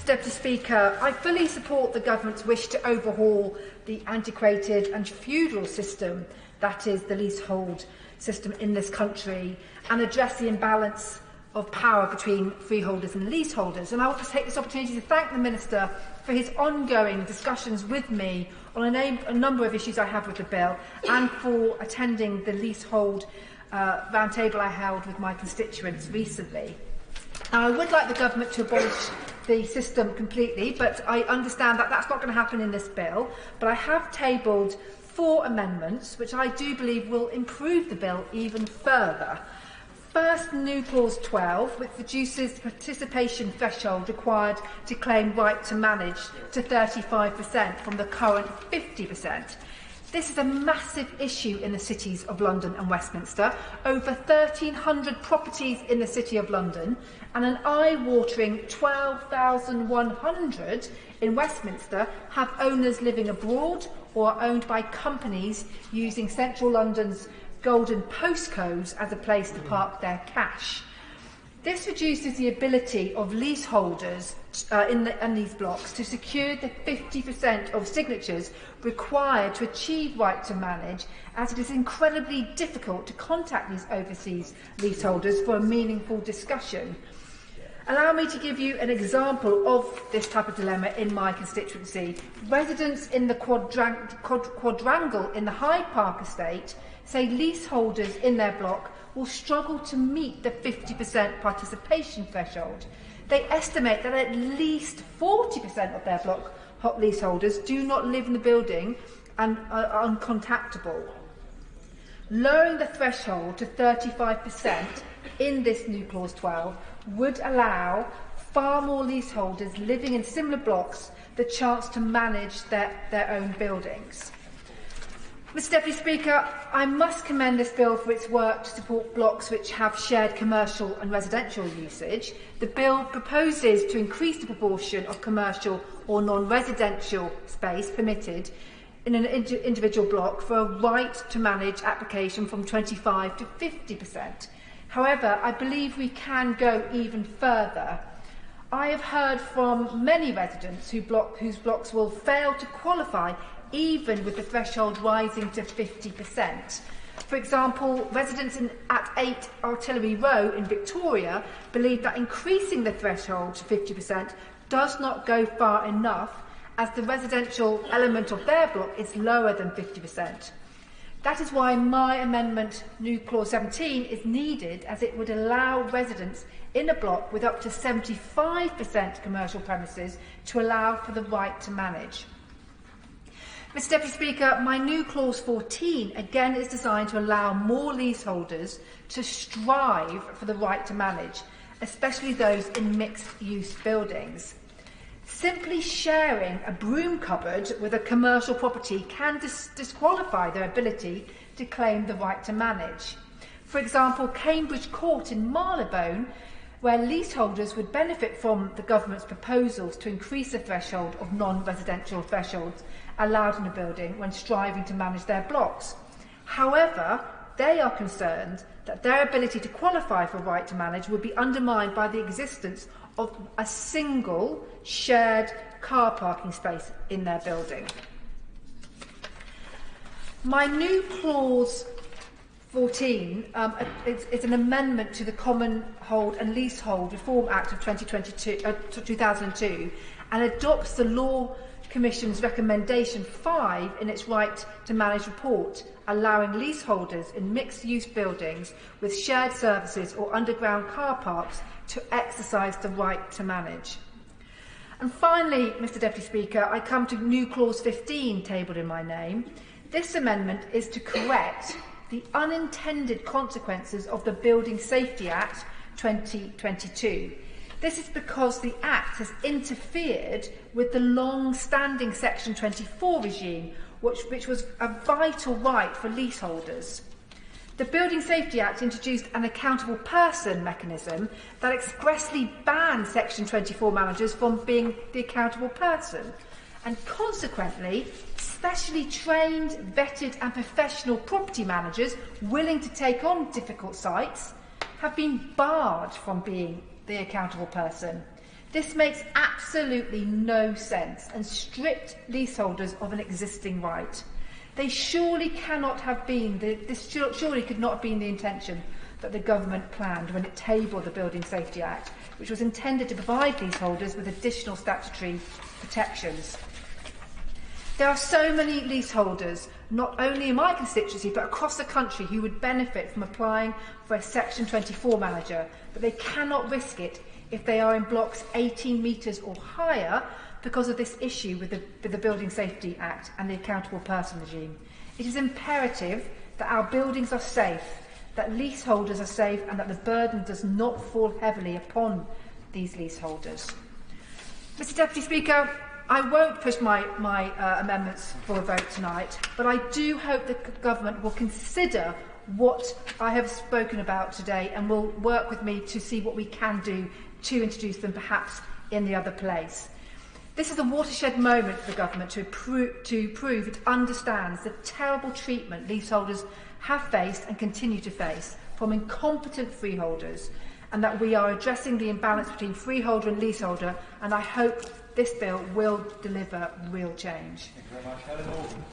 Mr Deputy Speaker, I fully support the Government's wish to overhaul the antiquated and feudal system that is the leasehold system in this country and address the imbalance of power between freeholders and leaseholders. And I want to take this opportunity to thank the Minister for his ongoing discussions with me on a number of issues I have with the bill and for attending the leasehold roundtable I held with my constituents recently. Now, I would like the Government to abolish the system completely, but I understand that that's not going to happen in this bill. But I have tabled 4 amendments which I do believe will improve the bill even further. First, new clause 12, which reduces the participation threshold required to claim right to manage to 35% from the current 50%. This is a massive issue in the cities of London and Westminster. Over 1,300 properties in the City of London and an eye-watering 12,100 in Westminster have owners living abroad or are owned by companies using central London's golden postcodes as a place to park their cash. This reduces the ability of leaseholders in these blocks to secure the 50% of signatures required to achieve right to manage, as it is incredibly difficult to contact these overseas leaseholders for a meaningful discussion. Allow me to give you an example of this type of dilemma in my constituency. Residents in the quadrangle in the Hyde Park estate say leaseholders in their block will struggle to meet the 50% participation threshold. They estimate that at least 40% of their block leaseholders do not live in the building and are uncontactable. Lowering the threshold to 35% in this new clause 12 would allow far more leaseholders living in similar blocks the chance to manage their own buildings. Mr Deputy Speaker, I must commend this bill for its work to support blocks which have shared commercial and residential usage. The bill proposes to increase the proportion of commercial or non-residential space permitted in an individual block for a right to manage application from 25 to 50%. However, I believe we can go even further. I have heard from many residents whose blocks will fail to qualify even with the threshold rising to 50%. For example, residents at 8 Artillery Row in Victoria believe that increasing the threshold to 50% does not go far enough, as the residential element of their block is lower than 50%. That is why my amendment, new clause 17, is needed, as it would allow residents in a block with up to 75% commercial premises to allow for the right to manage. Mr Deputy Speaker, my new clause 14 again is designed to allow more leaseholders to strive for the right to manage, especially those in mixed-use buildings. Simply sharing a broom cupboard with a commercial property can disqualify their ability to claim the right to manage. For example, Cambridge Court in Marylebone, where leaseholders would benefit from the Government's proposals to increase the threshold of non-residential thresholds allowed in a building when striving to manage their blocks. However, they are concerned that their ability to qualify for right to manage would be undermined by the existence of a single shared car parking space in their building. My new clause 14 is an amendment to the Common Hold and Leasehold Reform Act of 2002 and adopts the Law Commission's recommendation 5 in its Right to Manage report, allowing leaseholders in mixed-use buildings with shared services or underground car parks to exercise the right to manage. And finally, Mr Deputy Speaker, I come to new clause 15 tabled in my name. This amendment is to correct the unintended consequences of the Building Safety Act 2022. This is because the Act has interfered with the long-standing Section 24 regime, which was a vital right for leaseholders. The Building Safety Act introduced an accountable person mechanism that expressly banned Section 24 managers from being the accountable person, and consequently, specially trained, vetted and professional property managers willing to take on difficult sites have been barred from being the accountable person. This makes absolutely no sense and stripped leaseholders of an existing right. They surely cannot have been, this surely could not have been the intention that the government planned when it tabled the Building Safety Act, which was intended to provide leaseholders with additional statutory protections. There are so many leaseholders, not only in my constituency, but across the country, who would benefit from applying for a Section 24 manager, but they cannot risk it if they are in blocks 18 metres or higher because of this issue with the Building Safety Act and the accountable person regime. It is imperative that our buildings are safe, that leaseholders are safe, and that the burden does not fall heavily upon these leaseholders. Mr Deputy Speaker, I won't push my amendments for a vote tonight, but I do hope the government will consider what I have spoken about today and will work with me to see what we can do to introduce them perhaps in the other place. This is a watershed moment for the government to prove it understands the terrible treatment leaseholders have faced and continue to face from incompetent freeholders, and that we are addressing the imbalance between freeholder and leaseholder, and I hope this bill will deliver real change. Thank you very much. Helen Morgan.